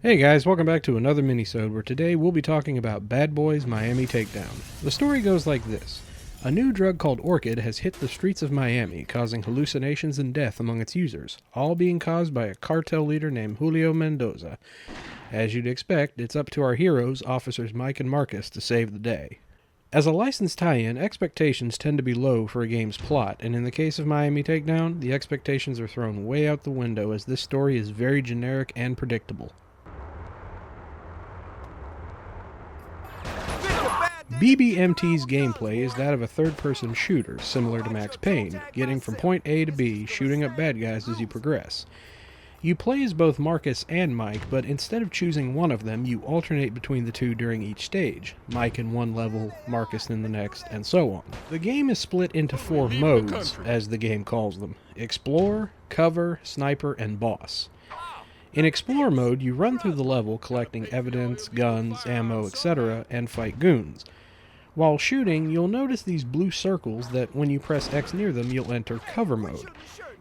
Hey guys, welcome back to another Mini-Sode where today we'll be talking about Bad Boys Miami Takedown. The story goes like this. A new drug called Orchid has hit the streets of Miami, causing hallucinations and death among its users, all being caused by a cartel leader named Julio Mendoza. As you'd expect, it's up to our heroes, Officers Mike and Marcus, to save the day. As a licensed tie-in, expectations tend to be low for a game's plot, and in the case of Miami Takedown, the expectations are thrown way out the window as this story is very generic and predictable. BBMT's gameplay is that of a third-person shooter, similar to Max Payne, getting from point A to B, shooting up bad guys as you progress. You play as both Marcus and Mike, but instead of choosing one of them, you alternate between the two during each stage. Mike in one level, Marcus in the next, and so on. The game is split into 4 modes, as the game calls them: Explore, Cover, Sniper, and Boss. In Explore mode, you run through the level collecting evidence, guns, ammo, etc., and fight goons. While shooting, you'll notice these blue circles that when you press X near them, you'll enter Cover mode.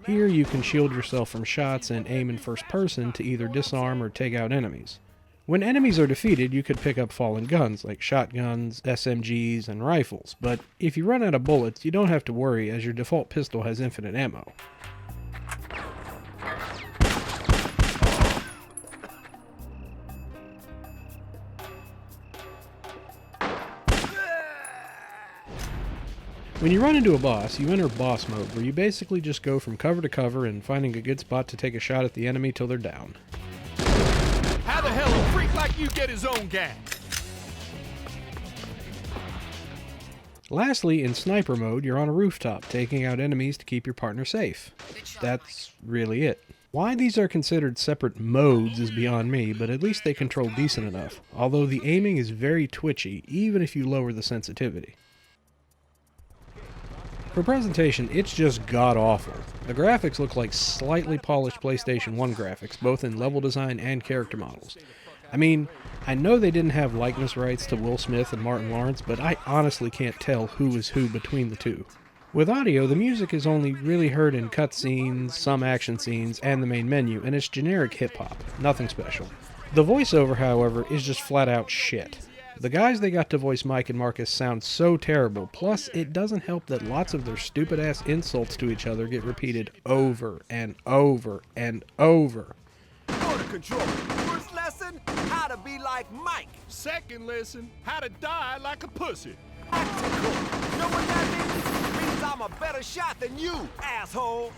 Here you can shield yourself from shots and aim in first person to either disarm or take out enemies. When enemies are defeated, you could pick up fallen guns like shotguns, SMGs, and rifles, but if you run out of bullets, you don't have to worry as your default pistol has infinite ammo. When you run into a boss, you enter boss mode, where you basically just go from cover to cover and finding a good spot to take a shot at the enemy till they're down. How the hell a freak like you get his own gas? Lastly, in sniper mode, you're on a rooftop, taking out enemies to keep your partner safe. That's really it. Why these are considered separate modes is beyond me, but at least they control decent enough, although the aiming is very twitchy, even if you lower the sensitivity. For presentation, it's just god-awful. The graphics look like slightly polished PlayStation 1 graphics, both in level design and character models. I mean, I know they didn't have likeness rights to Will Smith and Martin Lawrence, but I honestly can't tell who is who between the two. With audio, the music is only really heard in cutscenes, some action scenes, and the main menu, and it's generic hip-hop, nothing special. The voiceover, however, is just flat-out shit. The guys they got to voice Mike and Marcus sound so terrible, plus it doesn't help that lots of their stupid-ass insults to each other get repeated over and over and over. Order control. First lesson, how to be like Mike. Second lesson, how to die like a pussy. Tactical. Know what that means? Means I'm a better shot than you, asshole.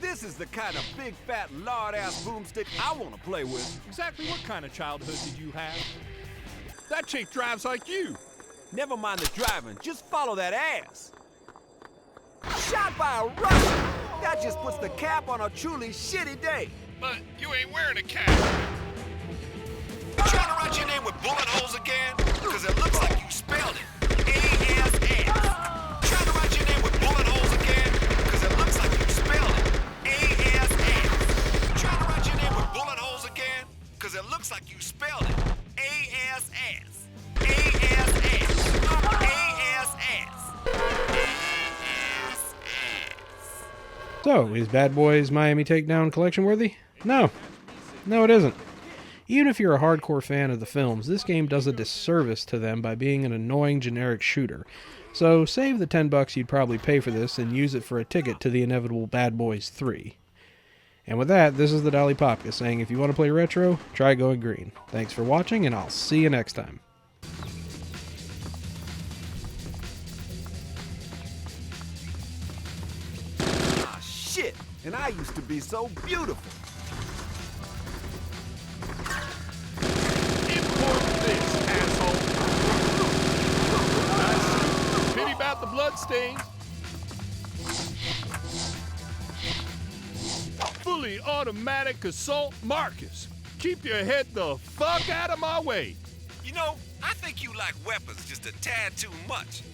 This is the kind of big, fat, lard-ass boomstick I want to play with. Exactly what kind of childhood did you have? That chick drives like you. Never mind the driving, just follow that ass. Shot by a Russian. That just puts the cap on a truly shitty day. But you ain't wearing a cap. You trying to write your name with bullet holes again? Because it looks like you spelled it. A-S-S. Trying to write your name with bullet holes again? Because it looks like you spelled it. A-S-S. Trying to write your name with bullet holes again? Because it looks like you spelled it. A-S-S. A-S-S. A-S-S. A-S-S. So, is Bad Boys Miami Takedown collection worthy? No. No, it isn't. Even if you're a hardcore fan of the films, this game does a disservice to them by being an annoying generic shooter. So, save the $10 you'd probably pay for this and use it for a ticket to the inevitable Bad Boys 3. And with that, this is the Dolly Popka saying if you want to play retro, try going green. Thanks for watching, and I'll see you next time. Ah, shit. And I used to be so beautiful. Import this, asshole. Nice. Pity about the blood stains. Fully automatic assault Marcus. Keep your head the fuck out of my way. You know, I think you like weapons just a tad too much.